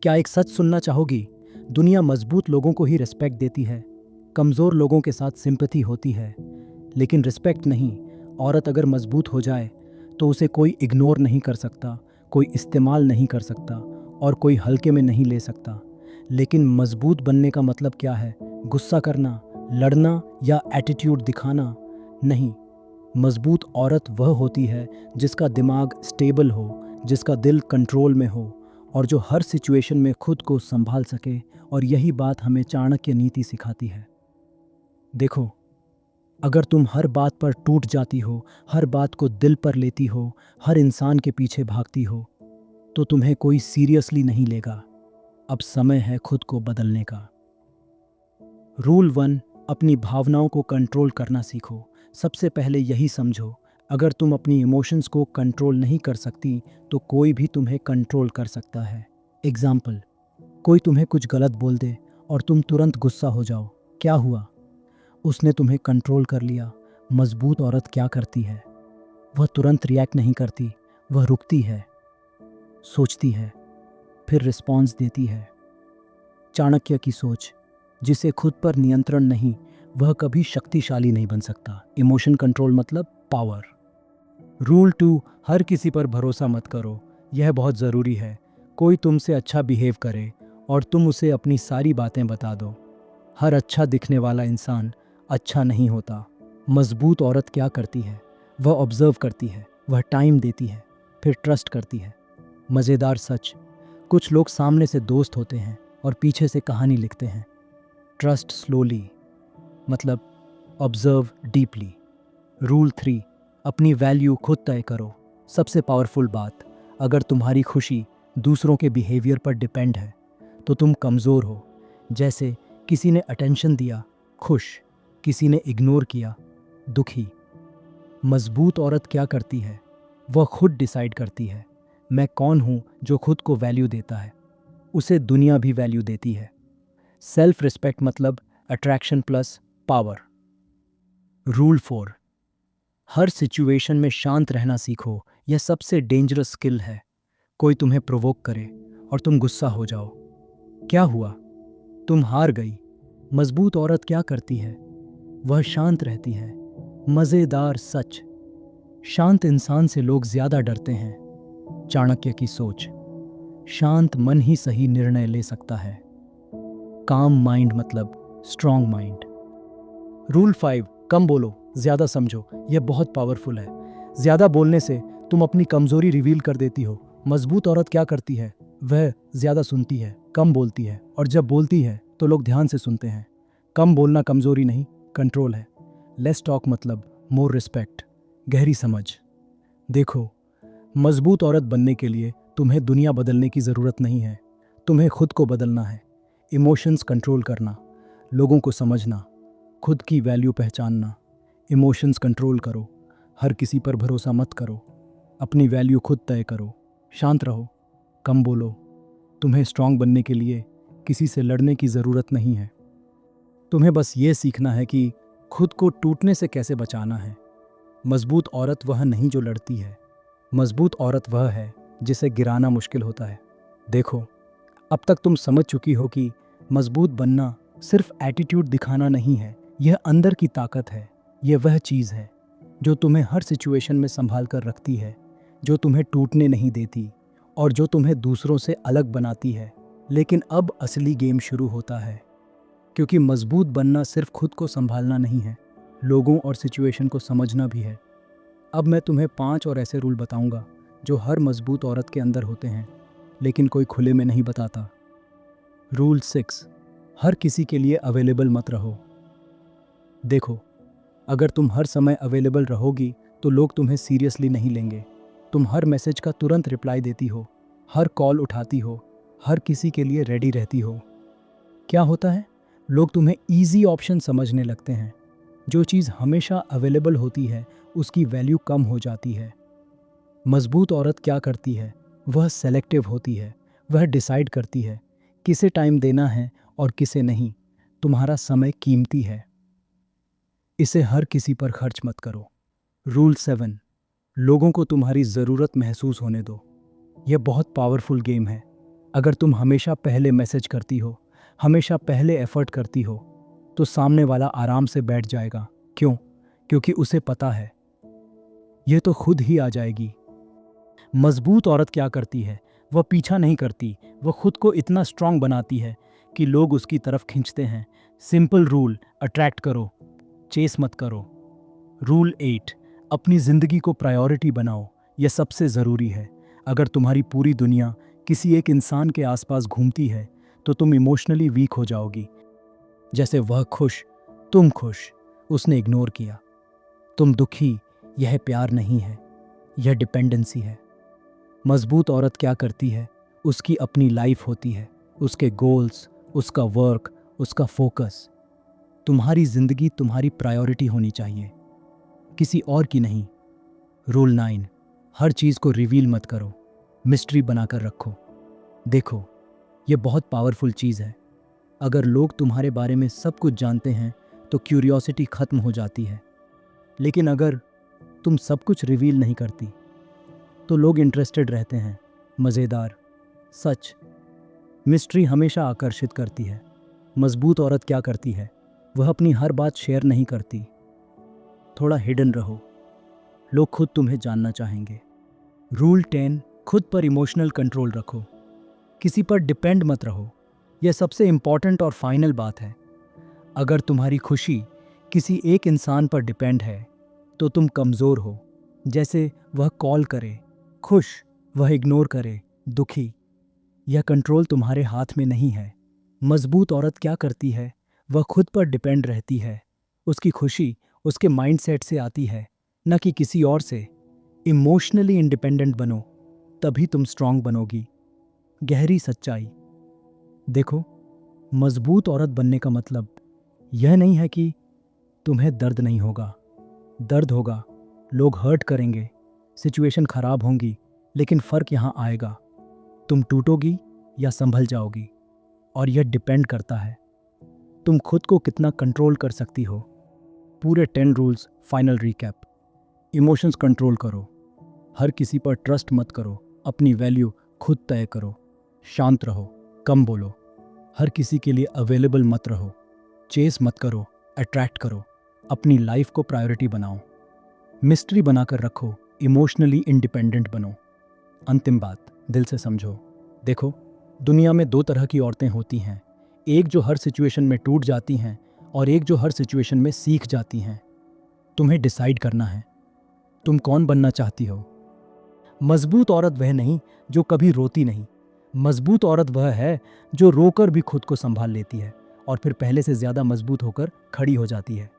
क्या एक सच सुनना चाहोगी? दुनिया मजबूत लोगों को ही रिस्पेक्ट देती है, कमज़ोर लोगों के साथ सिंपैथी होती है, लेकिन रिस्पेक्ट नहीं। औरत अगर मजबूत हो जाए तो उसे कोई इग्नोर नहीं कर सकता, कोई इस्तेमाल नहीं कर सकता और कोई हल्के में नहीं ले सकता। लेकिन मजबूत बनने का मतलब क्या है? गुस्सा करना, लड़ना या एटीट्यूड दिखाना? नहीं। मजबूत औरत वह होती है जिसका दिमाग स्टेबल हो, जिसका दिल कंट्रोल में हो और जो हर सिचुएशन में खुद को संभाल सके। और यही बात हमें चाणक्य नीति सिखाती है। देखो, अगर तुम हर बात पर टूट जाती हो, हर बात को दिल पर लेती हो, हर इंसान के पीछे भागती हो, तो तुम्हें कोई सीरियसली नहीं लेगा। अब समय है खुद को बदलने का। रूल 1, अपनी भावनाओं को कंट्रोल करना सीखो। सबसे पहले यही समझो, अगर तुम अपनी इमोशंस को कंट्रोल नहीं कर सकती तो कोई भी तुम्हें कंट्रोल कर सकता है। एग्जाम्पल, कोई तुम्हें कुछ गलत बोल दे और तुम तुरंत गुस्सा हो जाओ। क्या हुआ? उसने तुम्हें कंट्रोल कर लिया। मजबूत औरत क्या करती है? वह तुरंत रिएक्ट नहीं करती, वह रुकती है, सोचती है, फिर रिस्पॉन्स देती है। चाणक्य की सोच, जिसे खुद पर नियंत्रण नहीं, वह कभी शक्तिशाली नहीं बन सकता। इमोशन कंट्रोल मतलब पावर। रूल 2, हर किसी पर भरोसा मत करो। यह बहुत ज़रूरी है। कोई तुमसे अच्छा बिहेव करे और तुम उसे अपनी सारी बातें बता दो। हर अच्छा दिखने वाला इंसान अच्छा नहीं होता। मजबूत औरत क्या करती है? वह ऑब्जर्व करती है, वह टाइम देती है, फिर ट्रस्ट करती है। मज़ेदार सच, कुछ लोग सामने से दोस्त होते हैं और पीछे से कहानी लिखते हैं। ट्रस्ट स्लोली मतलब ऑब्जर्व डीपली। रूल 3, अपनी वैल्यू खुद तय करो। सबसे पावरफुल बात, अगर तुम्हारी खुशी दूसरों के बिहेवियर पर डिपेंड है तो तुम कमज़ोर हो। जैसे किसी ने अटेंशन दिया, खुश, किसी ने इग्नोर किया, दुखी। मजबूत औरत क्या करती है? वह खुद डिसाइड करती है, मैं कौन हूँ जो खुद को वैल्यू देता है। उसे दुनिया भी वैल्यू देती है। सेल्फ रिस्पेक्ट मतलब अट्रैक्शन प्लस पावर। रूल 4, हर सिचुएशन में शांत रहना सीखो। यह सबसे डेंजरस स्किल है। कोई तुम्हें प्रोवोक करे और तुम गुस्सा हो जाओ। क्या हुआ? तुम हार गई। मजबूत औरत क्या करती है? वह शांत रहती है। मज़ेदार सच, शांत इंसान से लोग ज्यादा डरते हैं। चाणक्य की सोच, शांत मन ही सही निर्णय ले सकता है। काम माइंड मतलब स्ट्रॉन्ग माइंड। रूल 5, कम बोलो, ज्यादा समझो। यह बहुत पावरफुल है। ज्यादा बोलने से तुम अपनी कमजोरी रिवील कर देती हो। मजबूत औरत क्या करती है? वह ज्यादा सुनती है, कम बोलती है, और जब बोलती है तो लोग ध्यान से सुनते हैं। कम बोलना कमजोरी नहीं, कंट्रोल है। लेस टॉक मतलब मोर रिस्पेक्ट, गहरी समझ। देखो, मजबूत औरत बनने के लिए तुम्हें दुनिया बदलने की ज़रूरत नहीं है। तुम्हें खुद को बदलना है। इमोशंस कंट्रोल करना, लोगों को समझना, खुद की वैल्यू पहचानना। इमोशंस कंट्रोल करो, हर किसी पर भरोसा मत करो, अपनी वैल्यू खुद तय करो, शांत रहो, कम बोलो। तुम्हें स्ट्रांग बनने के लिए किसी से लड़ने की ज़रूरत नहीं है। तुम्हें बस ये सीखना है कि खुद को टूटने से कैसे बचाना है। मजबूत औरत वह नहीं जो लड़ती है, मजबूत औरत वह है जिसे गिराना मुश्किल होता है। देखो, अब तक तुम समझ चुकी हो कि मजबूत बनना सिर्फ एटीट्यूड दिखाना नहीं है। यह अंदर की ताकत है। यह वह चीज़ है जो तुम्हें हर सिचुएशन में संभाल कर रखती है, जो तुम्हें टूटने नहीं देती और जो तुम्हें दूसरों से अलग बनाती है। लेकिन अब असली गेम शुरू होता है, क्योंकि मजबूत बनना सिर्फ खुद को संभालना नहीं है, लोगों और सिचुएशन को समझना भी है। अब मैं तुम्हें 5 और ऐसे रूल बताऊंगा जो हर मजबूत औरत के अंदर होते हैं, लेकिन कोई खुले में नहीं बताता। रूल 6, हर किसी के लिए अवेलेबल मत रहो। देखो, अगर तुम हर समय अवेलेबल रहोगी तो लोग तुम्हें सीरियसली नहीं लेंगे। तुम हर मैसेज का तुरंत रिप्लाई देती हो, हर कॉल उठाती हो, हर किसी के लिए रेडी रहती हो। क्या होता है? लोग तुम्हें ईजी ऑप्शन समझने लगते हैं। जो चीज़ हमेशा अवेलेबल होती है उसकी वैल्यू कम हो जाती है। मजबूत औरत क्या करती है? वह सेलेक्टिव होती है। वह डिसाइड करती है किसे टाइम देना है और किसे नहीं। तुम्हारा समय कीमती है, इसे हर किसी पर खर्च मत करो। रूल 7, लोगों को तुम्हारी ज़रूरत महसूस होने दो। यह बहुत पावरफुल गेम है। अगर तुम हमेशा पहले मैसेज करती हो, हमेशा पहले एफर्ट करती हो, तो सामने वाला आराम से बैठ जाएगा। क्यों? क्योंकि उसे पता है यह तो खुद ही आ जाएगी। मजबूत औरत क्या करती है? वह पीछा नहीं करती, वह खुद को इतना स्ट्रांग बनाती है कि लोग उसकी तरफ खींचते हैं। सिंपल रूल, अट्रैक्ट करो, चेस मत करो। रूल 8, अपनी जिंदगी को प्रायोरिटी बनाओ। यह सबसे ज़रूरी है। अगर तुम्हारी पूरी दुनिया किसी एक इंसान के आसपास घूमती है तो तुम इमोशनली वीक हो जाओगी। जैसे वह खुश, तुम खुश, उसने इग्नोर किया। तुम दुखी, यह प्यार नहीं है, यह डिपेंडेंसी है। मजबूत औरत क्या करती है? उसकी अपनी लाइफ होती है, उसके गोल्स, उसका वर्क, उसका फोकस। तुम्हारी जिंदगी तुम्हारी प्रायोरिटी होनी चाहिए, किसी और की नहीं। रूल 9, हर चीज़ को रिवील मत करो, मिस्ट्री बनाकर रखो। देखो, यह बहुत पावरफुल चीज़ है। अगर लोग तुम्हारे बारे में सब कुछ जानते हैं तो क्यूरियोसिटी खत्म हो जाती है। लेकिन अगर तुम सब कुछ रिवील नहीं करती तो लोग इंटरेस्टेड रहते हैं। मज़ेदार सच, मिस्ट्री हमेशा आकर्षित करती है। मजबूत औरत क्या करती है? वह अपनी हर बात शेयर नहीं करती। थोड़ा हिडन रहो, लोग खुद तुम्हें जानना चाहेंगे। रूल 10, खुद पर इमोशनल कंट्रोल रखो, किसी पर डिपेंड मत रहो। यह सबसे इम्पॉर्टेंट और फाइनल बात है। अगर तुम्हारी खुशी किसी एक इंसान पर डिपेंड है तो तुम कमज़ोर हो। जैसे वह कॉल करे, खुश, वह इग्नोर करे, दुखी। यह कंट्रोल तुम्हारे हाथ में नहीं है। मजबूत औरत क्या करती है? वह खुद पर डिपेंड रहती है। उसकी खुशी उसके माइंडसेट से आती है, न कि किसी और से। इमोशनली इंडिपेंडेंट बनो, तभी तुम स्ट्रांग बनोगी। गहरी सच्चाई। देखो, मजबूत औरत बनने का मतलब यह नहीं है कि तुम्हें दर्द नहीं होगा। दर्द होगा, लोग हर्ट करेंगे, सिचुएशन खराब होंगी, लेकिन फ़र्क यहाँ आएगा, तुम टूटोगी या संभल जाओगी। और यह डिपेंड करता है तुम खुद को कितना कंट्रोल कर सकती हो। पूरे 10 rules final recap. Emotions control करो, हर किसी पर ट्रस्ट मत करो, अपनी वैल्यू खुद तय करो, शांत रहो, कम बोलो, हर किसी के लिए अवेलेबल मत रहो, चेस मत करो, अट्रैक्ट करो, अपनी लाइफ को प्रायोरिटी बनाओ, मिस्ट्री बनाकर रखो, इमोशनली इंडिपेंडेंट बनो। अंतिम बात, दिल से समझो। देखो, दुनिया में 2 तरह की औरतें होती हैं, एक जो हर सिचुएशन में टूट जाती हैं और एक जो हर सिचुएशन में सीख जाती हैं। तुम्हें डिसाइड करना है, तुम कौन बनना चाहती हो। मजबूत औरत वह नहीं जो कभी रोती नहीं। मजबूत औरत वह है जो रोकर भी खुद को संभाल लेती है और फिर पहले से ज़्यादा मजबूत होकर खड़ी हो जाती है।